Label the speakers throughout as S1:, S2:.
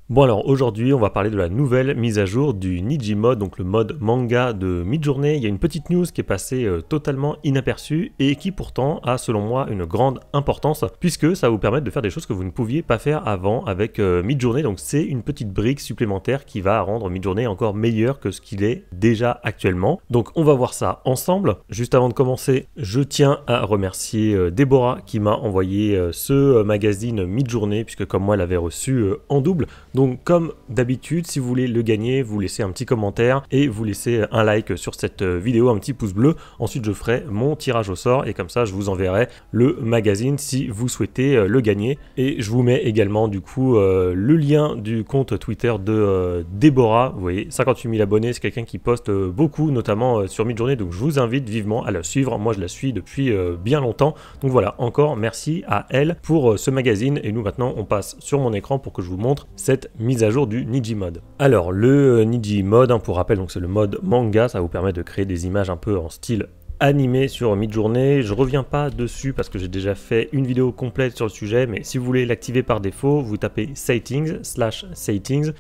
S1: Bon alors aujourd'hui on va parler de la nouvelle mise à jour du Niji Mode, donc le mode manga de Midjourney. Il y a une petite news qui est passée totalement inaperçue et qui pourtant a selon moi une grande importance puisque ça va vous permettre de faire des choses que vous ne pouviez pas faire avant avec Midjourney. Donc c'est une petite brique supplémentaire qui va rendre Midjourney encore meilleur que ce qu'il est déjà actuellement. Donc on va voir ça ensemble. Juste avant de commencer, je tiens à remercier Déborah qui m'a envoyé ce magazine Midjourney puisque comme moi elle l'avait reçu en double. Donc comme d'habitude, si vous voulez le gagner, vous laissez un petit commentaire et vous laissez un like sur cette vidéo, un petit pouce bleu. Ensuite, je ferai mon tirage au sort et comme ça, je vous enverrai le magazine si vous souhaitez le gagner. Et je vous mets également du coup le lien du compte Twitter de Déborah. Vous voyez, 58 000 abonnés, c'est quelqu'un qui poste beaucoup, notamment sur Midjourney. Donc je vous invite vivement à la suivre. Moi, je la suis depuis bien longtemps. Donc voilà, encore merci à elle pour ce magazine. Et nous maintenant, on passe sur mon écran pour que je vous montre cette mise à jour du Niji Mode. Alors le Niji Mode, pour rappel, donc c'est le mode manga, ça vous permet de créer des images un peu en style animé sur Midjourney. Je reviens pas dessus parce que j'ai déjà fait une vidéo complète sur le sujet, mais si vous voulez l'activer par défaut, vous tapez settings,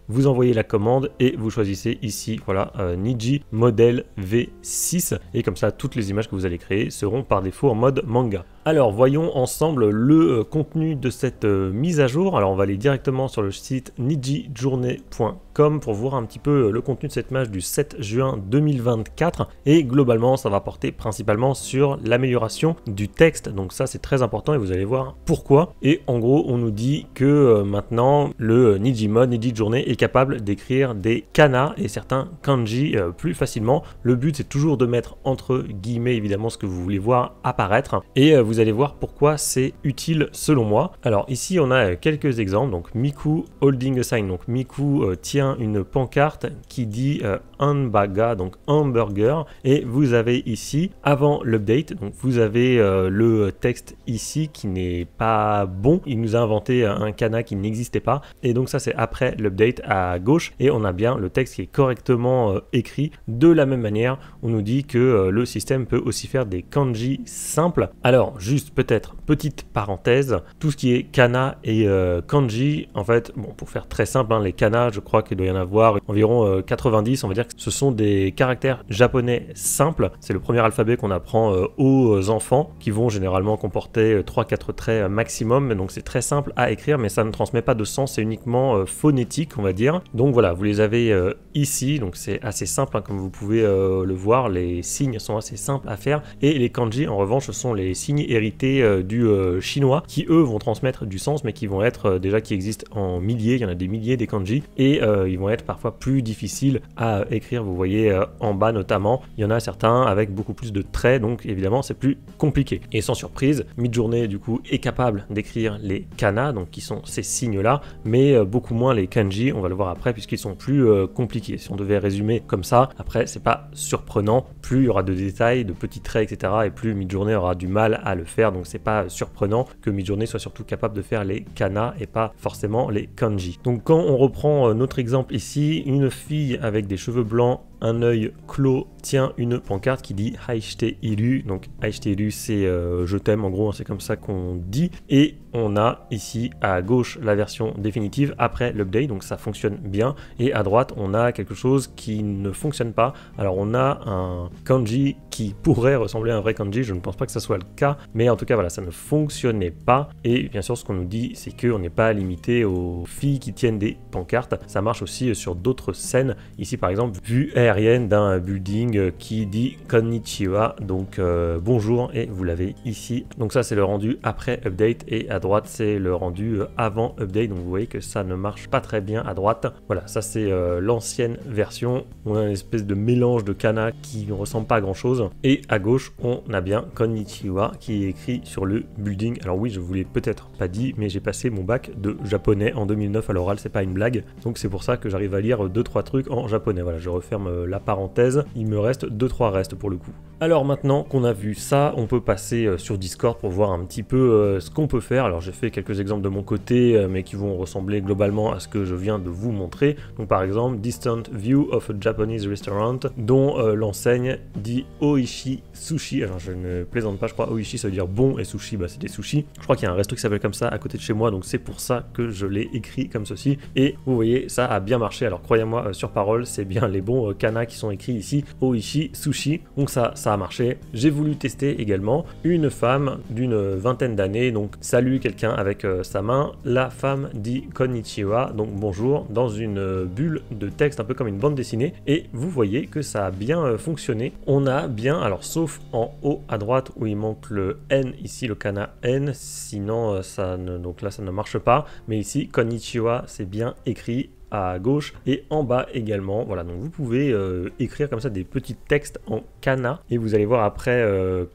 S1: vous envoyez la commande et vous choisissez ici, voilà, Niji Model V6 et comme ça toutes les images que vous allez créer seront par défaut en mode manga. Alors voyons ensemble le contenu de cette mise à jour. Alors on va aller directement sur le site nijijourney.com pour voir un petit peu le contenu de cette image du 7 juin 2024 et globalement ça va porter principalement sur l'amélioration du texte. Donc ça c'est très important et vous allez voir pourquoi. Et en gros on nous dit que maintenant le Niji Mode, Niji Journey est capable d'écrire des kana et certains kanji plus facilement. Le but c'est toujours de mettre entre guillemets évidemment ce que vous voulez voir apparaître et vous allez voir pourquoi c'est utile selon moi. Alors ici on a quelques exemples. Donc Miku holding a sign, donc Miku tient une pancarte qui dit hambaga, donc hamburger, et vous avez ici avant l'update, donc vous avez le texte ici qui n'est pas bon, il nous a inventé un kana qui n'existait pas et donc ça c'est après l'update à gauche et on a bien le texte qui est correctement écrit. De la même manière on nous dit que le système peut aussi faire des kanji simples. Alors juste peut-être petite parenthèse, tout ce qui est kana et kanji, en fait, bon, pour faire très simple, les kana, je crois qu'il doit y en avoir environ 90, on va dire que ce sont des caractères japonais simples. C'est le premier alphabet qu'on apprend aux enfants, qui vont généralement comporter 3-4 traits maximum, donc c'est très simple à écrire, mais ça ne transmet pas de sens, c'est uniquement phonétique, on va dire. Donc voilà, vous les avez ici, donc c'est assez simple, comme vous pouvez le voir, les signes sont assez simples à faire, et les kanji, en revanche, ce sont les signes hérités du chinois, qui eux vont transmettre du sens, mais qui vont être déjà qui existent en milliers, il y en a des milliers des kanji, et ils vont être parfois plus difficiles à écrire. Vous voyez en bas notamment, il y en a certains avec beaucoup plus de traits, donc évidemment c'est plus compliqué. Et sans surprise, Midjourney du coup est capable d'écrire les kana, donc qui sont ces signes-là, mais beaucoup moins les kanji, on va le voir après, puisqu'ils sont plus compliqués. Si on devait résumer comme ça, après c'est pas surprenant, plus il y aura de détails, de petits traits, etc., et plus Midjourney aura du mal à le faire, donc c'est pas surprenant que Midjourney soit surtout capable de faire les kana et pas forcément les kanji. Donc quand on reprend notre exemple ici, une fille avec des cheveux blancs, un œil clos tient une pancarte qui dit Haishite Iru. Donc Haishite Iru c'est je t'aime, en gros c'est comme ça qu'on dit, et on a ici à gauche la version définitive après l'update, donc ça fonctionne bien, et à droite on a quelque chose qui ne fonctionne pas. Alors on a un kanji qui pourrait ressembler à un vrai kanji, je ne pense pas que ça soit le cas, mais en tout cas voilà, ça ne fonctionnait pas. Et bien sûr ce qu'on nous dit c'est qu'on n'est pas limité aux filles qui tiennent des pancartes, ça marche aussi sur d'autres scènes. Ici par exemple vue aérienne d'un building qui dit konnichiwa, donc bonjour, et vous l'avez ici. Donc ça c'est le rendu après update, et à droite c'est le rendu avant update, donc vous voyez que ça ne marche pas très bien à droite. Voilà, ça c'est l'ancienne version, on a une espèce de mélange de kana qui ne ressemble pas à grand chose, et à gauche on a bien konnichiwa qui est écrit sur le building. Alors oui, je vous l'ai peut-être pas dit, mais j'ai passé mon bac de japonais en 2009 à l'oral, c'est pas une blague, donc c'est pour ça que j'arrive à lire 2-3 trucs en japonais. Voilà, je referme la parenthèse, il me reste 2-3 restes pour le coup. Alors maintenant qu'on a vu ça, on peut passer sur Discord pour voir un petit peu ce qu'on peut faire. Alors j'ai fait quelques exemples de mon côté, mais qui vont ressembler globalement à ce que je viens de vous montrer. Donc par exemple, Distant View of a Japanese Restaurant, dont l'enseigne dit Oishi Sushi. Alors je ne plaisante pas, je crois Oishi ça veut dire bon et sushi, bah c'est des sushis. Je crois qu'il y a un resto qui s'appelle comme ça à côté de chez moi, donc c'est pour ça que je l'ai écrit comme ceci. Et vous voyez, ça a bien marché. Alors croyez-moi sur parole, c'est bien les bons kana qui sont écrits ici, Oishi Sushi. Donc ça a marché. J'ai voulu tester également une femme d'une vingtaine d'années, donc salue quelqu'un avec sa main. La femme dit konnichiwa, donc bonjour, dans une bulle de texte un peu comme une bande dessinée, et vous voyez que ça a bien fonctionné. On a bien, alors sauf en haut à droite où il manque le N, ici le kana N, sinon donc là ça ne marche pas, mais ici konnichiwa c'est bien écrit à gauche et en bas également. Voilà, donc vous pouvez écrire comme ça des petits textes en kana et vous allez voir après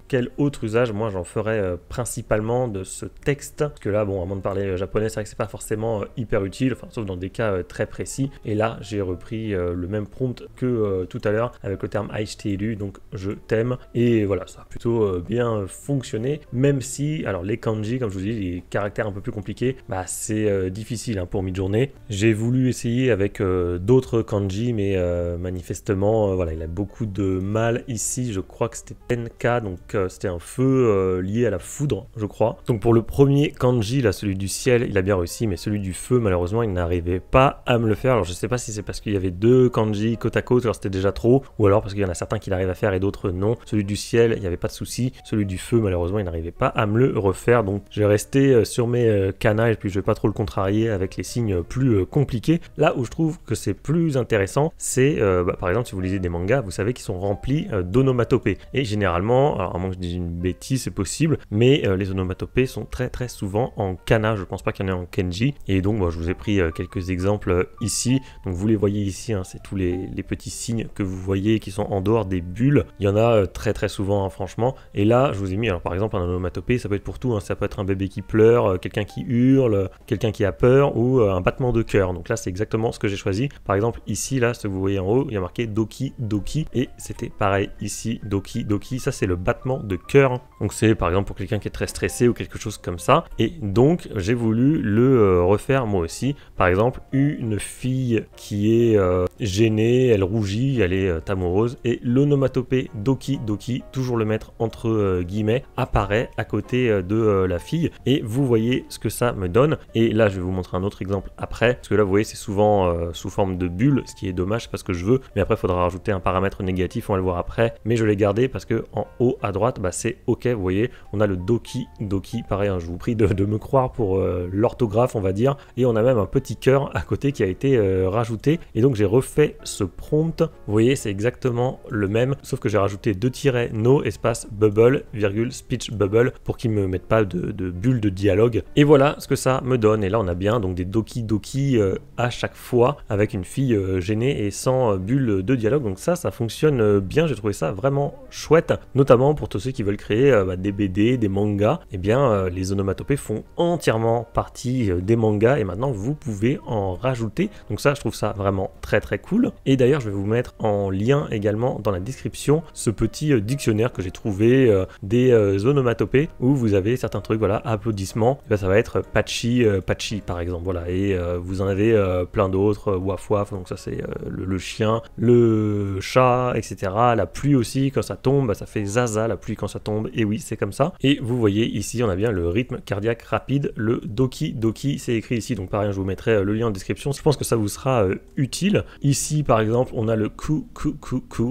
S1: quel autre usage moi j'en ferai principalement de ce texte, parce que là bon, avant de parler japonais, c'est vrai que c'est pas forcément hyper utile, enfin sauf dans des cas très précis. Et là j'ai repris le même prompt que tout à l'heure avec le terme aishiteiru, donc je t'aime, et voilà, ça a plutôt bien fonctionné, même si alors les kanji, comme je vous dis, les caractères un peu plus compliqués, bah c'est difficile hein, pour Midjourney. J'ai voulu essayer avec d'autres kanji, mais manifestement voilà, il a beaucoup de mal ici. Je crois que c'était Tenka, donc c'était un feu lié à la foudre, je crois. Donc pour le premier kanji là, celui du ciel, il a bien réussi, mais celui du feu malheureusement il n'arrivait pas à me le faire. Alors je sais pas si c'est parce qu'il y avait deux kanji côte à côte, alors c'était déjà trop, ou alors parce qu'il y en a certains qu'il arrive à faire et d'autres non. Celui du ciel, il n'y avait pas de souci, celui du feu malheureusement il n'arrivait pas à me le refaire, donc j'ai resté sur mes kana et puis je vais pas trop le contrarier avec les signes plus compliqués. Là où je trouve que c'est plus intéressant, c'est par exemple si vous lisez des mangas, vous savez qu'ils sont remplis d'onomatopées. Et généralement, alors à moins que je dise une bêtise, c'est possible, mais les onomatopées sont très souvent en kana. Je pense pas qu'il y en ait en kanji. Et donc moi je vous ai pris quelques exemples ici. Donc vous les voyez ici, hein, c'est tous les petits signes que vous voyez qui sont en dehors des bulles. Il y en a très souvent, hein, franchement. Et là je vous ai mis, alors par exemple un onomatopée, ça peut être pour tout, hein, ça peut être un bébé qui pleure, quelqu'un qui hurle, quelqu'un qui a peur, ou un battement de cœur. Donc là c'est exactement ce que j'ai choisi. Par exemple ici là, ce que vous voyez en haut, il y a marqué Doki Doki, et c'était pareil ici, Doki Doki, ça c'est le battement de cœur. Donc c'est par exemple pour quelqu'un qui est très stressé ou quelque chose comme ça, et donc j'ai voulu le refaire moi aussi. Par exemple une fille qui est gênée, elle rougit, elle est amoureuse, et l'onomatopée Doki Doki, toujours le mettre entre guillemets, apparaît à côté de la fille, et vous voyez ce que ça me donne. Et là je vais vous montrer un autre exemple après, parce que là vous voyez c'est souvent sous forme de bulle, ce qui est dommage, c'est pas ce que je veux, mais après il faudra rajouter un paramètre négatif, on va le voir après, mais je l'ai gardé parce que en haut à droite, bah, c'est ok, vous voyez, on a le Doki Doki, pareil, hein, je vous prie de me croire pour l'orthographe on va dire, et on a même un petit cœur à côté qui a été rajouté, et donc j'ai refait ce prompt, vous voyez c'est exactement le même, sauf que j'ai rajouté 2 tirets no espace bubble virgule speech bubble pour qu'il me mette pas de bulle de dialogue, et voilà ce que ça me donne. Et là on a bien donc des Doki Doki à chaque fois avec une fille gênée et sans bulle de dialogue, donc ça fonctionne bien, j'ai trouvé ça vraiment chouette, notamment pour tous ceux qui veulent créer des BD, des mangas. Et bien les onomatopées font entièrement partie des mangas et maintenant vous pouvez en rajouter, donc ça je trouve ça vraiment très cool. Et d'ailleurs je vais vous mettre en lien également dans la description ce petit dictionnaire que j'ai trouvé des onomatopées où vous avez certains trucs, voilà, applaudissements, et ben, ça va être patchy patchy par exemple, voilà, et vous en avez plein d'autres, waf waf, donc ça c'est le chien, le chat, etc. La pluie aussi, quand ça tombe, bah, ça fait zaza, la pluie quand ça tombe, et oui c'est comme ça. Et vous voyez ici on a bien le rythme cardiaque rapide, le Doki Doki, c'est écrit ici, donc pareil je vous mettrai le lien en description, je pense que ça vous sera utile. Ici par exemple on a le ku,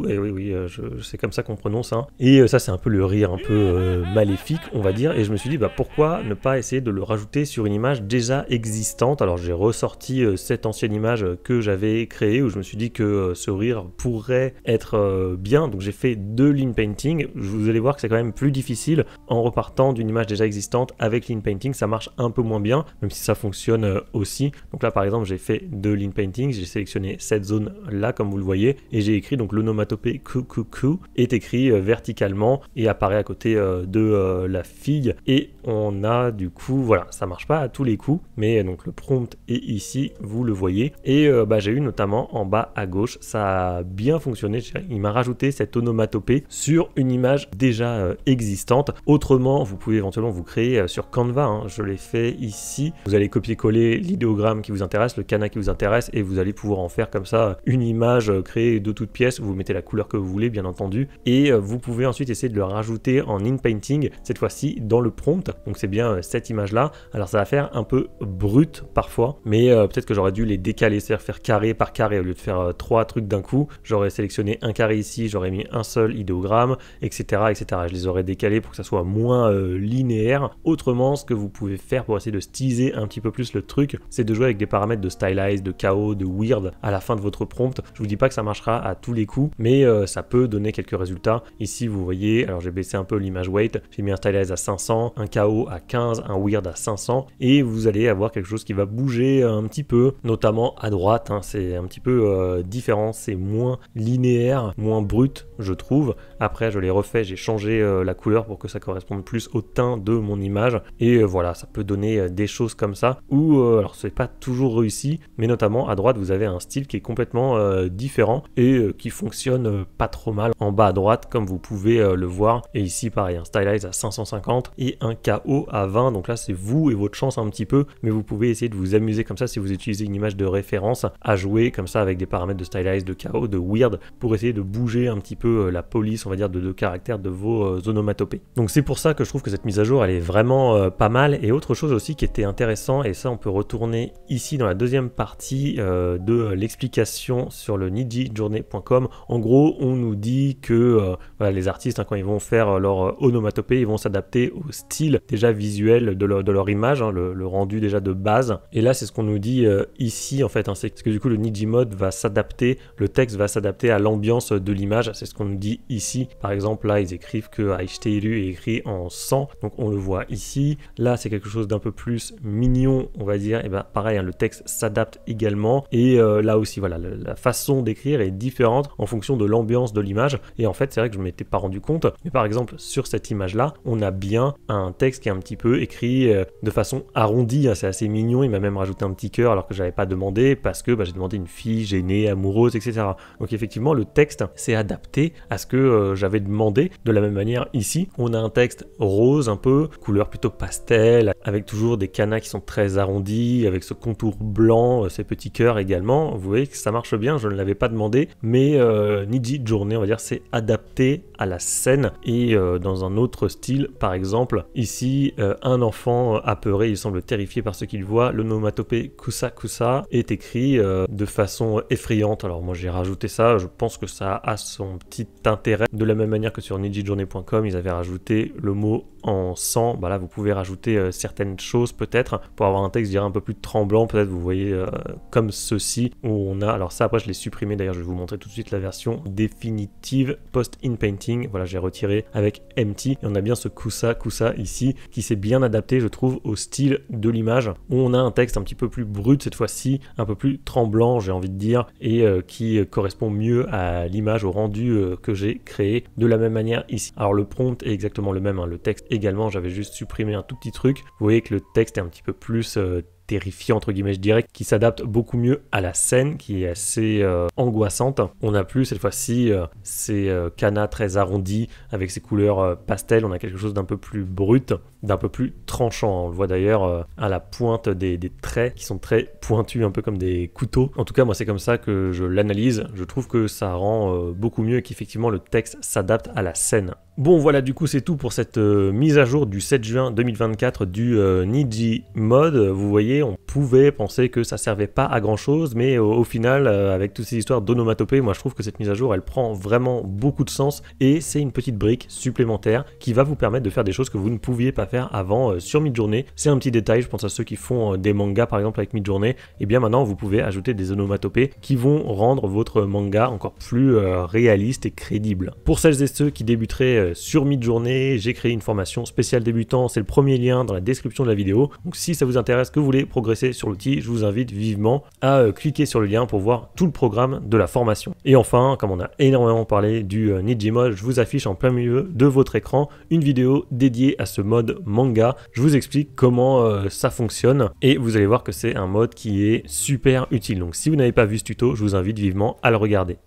S1: et oui c'est comme ça qu'on prononce, hein. Et ça c'est un peu le rire un peu maléfique on va dire, et je me suis dit bah pourquoi ne pas essayer de le rajouter sur une image déjà existante. Alors j'ai ressorti cette ancienne image que j'avais créée où je me suis dit que ce rire pourrait être bien, donc j'ai fait 2 lean painting. Vous allez voir que c'est quand même plus difficile en repartant d'une image déjà existante. Avec lean painting ça marche un peu moins bien, même si ça fonctionne aussi. Donc là par exemple j'ai fait 2 lean painting, j'ai sélectionné cette zone là comme vous le voyez, et j'ai écrit donc l'onomatopée ku est écrit verticalement et apparaît à côté de la fille, et on a du coup, voilà, ça marche pas à tous les coups, mais donc le prompt est ici, vous le voyez. Et j'ai eu notamment en bas à gauche, ça a bien fonctionné. Il m'a rajouté cette onomatopée sur une image déjà existante. Autrement, vous pouvez éventuellement vous créer sur Canva, hein. Je l'ai fait ici. Vous allez copier-coller l'idéogramme qui vous intéresse, le kana qui vous intéresse, et vous allez pouvoir en faire comme ça une image créée de toutes pièces. Vous mettez la couleur que vous voulez, bien entendu, et vous pouvez ensuite essayer de le rajouter en inpainting, cette fois-ci dans le prompt. Donc c'est bien cette image là. Alors ça va faire un peu brut parfois, mais peut-être que j'aurais dû les décaler, c'est-à-dire faire carré par carré au lieu de faire 3 trucs d'un coup. J'aurais sélectionné un carré ici, j'aurais mis un seul idéogramme, etc., etc. Je les aurais décalés pour que ça soit moins linéaire. Autrement, ce que vous pouvez faire pour essayer de styliser un petit peu plus le truc, c'est de jouer avec des paramètres de stylize, de chaos, de weird à la fin de votre prompt. Je vous dis pas que ça marchera à tous les coups, mais ça peut donner quelques résultats. Ici, vous voyez, alors j'ai baissé un peu l'image weight, j'ai mis un stylize à 500, un chaos à 15, un weird à 500, et vous allez avoir quelque chose qui va bouger un petit peu, notamment à droite, hein. C'est un petit peu différent, c'est moins linéaire, moins brut, je trouve. Après, je l'ai refait, j'ai changé la couleur pour que ça corresponde plus au teint de mon image, et voilà, ça peut donner des choses comme ça, ou alors c'est pas toujours réussi, mais notamment à droite, vous avez un style qui est complètement différent et qui fonctionne pas trop mal en bas à droite, comme vous pouvez le voir. Et ici, pareil, un stylize à 550 et un KO à 20, donc là, c'est vous et votre chance un petit peu, mais vous pouvez essayer de vous amuser comme ça si vous utilisez une image de référence, à jouer comme ça avec des paramètres de stylize, de KO, de weird, pour essayer de bouger un petit peu la police, on va dire, de caractère de vos onomatopées. Donc c'est pour ça que je trouve que cette mise à jour, elle est vraiment pas mal. Et autre chose aussi qui était intéressant, et ça on peut retourner ici dans la deuxième partie de l'explication sur le nijijournée.com. En gros, on nous dit que voilà, les artistes, hein, quand ils vont faire leur onomatopée, ils vont s'adapter au style déjà visuel de leur image, hein, le rendu déjà de base. Et là, c'est ce qu'on nous dit ici en fait, hein, c'est que du coup le Nijimod va s'adapter, le texte va s'adapter à l'ambiance de l'image. C'est ce qu'on nous dit ici. Par exemple, là, ils écrivent que Aishiteiru est écrit en 100, donc on le voit ici. Là, c'est quelque chose d'un peu plus mignon, on va dire. Et ben pareil, hein, le texte s'adapte également. Et là aussi, voilà, la façon d'écrire est différente en fonction de l'ambiance de l'image. Et en fait, c'est vrai que je ne m'étais pas rendu compte. Mais par exemple, sur cette image-là, on a bien un texte qui est un petit peu écrit de façon arrondie. Hein, c'est assez mignon. Il m'a même rajouté un petit cœur alors que j'avais pas demandé parce que j'ai demandé une fille gênée, amoureuse, etc. Donc effectivement, le texte s'est adapté à ce que j'avais demandé. De la même manière, ici, on a un texte rose un peu, couleur plutôt pastel, avec toujours des kanas qui sont très arrondis, avec ce contour blanc, ces petits cœurs également. Vous voyez que ça marche bien, je ne l'avais pas demandé, mais Nijijournée, on va dire, c'est adapté à la scène et dans un autre style. Par exemple, ici, un enfant apeuré, il semble terrifié par ce qu'il voit. L'onomatopée kusa kusa est écrit de façon effrayante. Alors moi j'ai rajouté ça, je pense que ça a son petit intérêt. De la même manière que sur nijijournée.com, ils avaient rajouté le mot en 100, là vous pouvez rajouter certaines choses peut-être pour avoir un texte, je dirais, un peu plus tremblant, peut-être vous voyez comme ceci, où on a, alors ça après je l'ai supprimé, d'ailleurs je vais vous montrer tout de suite la version définitive post-in-painting, voilà, j'ai retiré avec empty, et on a bien ce kusa kusa ici, qui s'est bien adapté je trouve au style de l'image, où on a un texte un petit peu plus brut cette fois-ci, un peu plus tremblant j'ai envie de dire, et qui correspond mieux à l'image, au rendu que j'ai créé. De la même manière ici, alors le prompt est exactement le même, hein, le texte également, j'avais juste supprimé un tout petit truc. Vous voyez que le texte est un petit peu plus terrifiant entre guillemets, je dirais, qui s'adapte beaucoup mieux à la scène, qui est assez angoissante. On n'a plus cette fois-ci ces kanas très arrondis avec ces couleurs pastel, on a quelque chose d'un peu plus brut, d'un peu plus tranchant. On le voit d'ailleurs à la pointe des traits qui sont très pointus, un peu comme des couteaux. En tout cas, moi c'est comme ça que je l'analyse. Je trouve que ça rend beaucoup mieux et qu'effectivement le texte s'adapte à la scène. Bon voilà, du coup c'est tout pour cette mise à jour du 7 juin 2024 du Nijimod. Vous voyez, on pouvait penser que ça servait pas à grand chose, mais au final, avec toutes ces histoires d'onomatopée, moi je trouve que cette mise à jour elle prend vraiment beaucoup de sens et c'est une petite brique supplémentaire qui va vous permettre de faire des choses que vous ne pouviez pas faire avant sur Midjourney. C'est un petit détail, je pense à ceux qui font des mangas par exemple avec Midjourney, et bien maintenant vous pouvez ajouter des onomatopées qui vont rendre votre manga encore plus réaliste et crédible. Pour celles et ceux qui débuteraient sur Midjourney, j'ai créé une formation spéciale débutant, c'est le premier lien dans la description de la vidéo. Donc si ça vous intéresse, que vous voulez progresser sur l'outil, je vous invite vivement à cliquer sur le lien pour voir tout le programme de la formation. Et enfin, comme on a énormément parlé du Nijimod, je vous affiche en plein milieu de votre écran une vidéo dédiée à ce mode mode manga. Je vous explique comment ça fonctionne et vous allez voir que c'est un mode qui est super utile. Donc si vous n'avez pas vu ce tuto, je vous invite vivement à le regarder.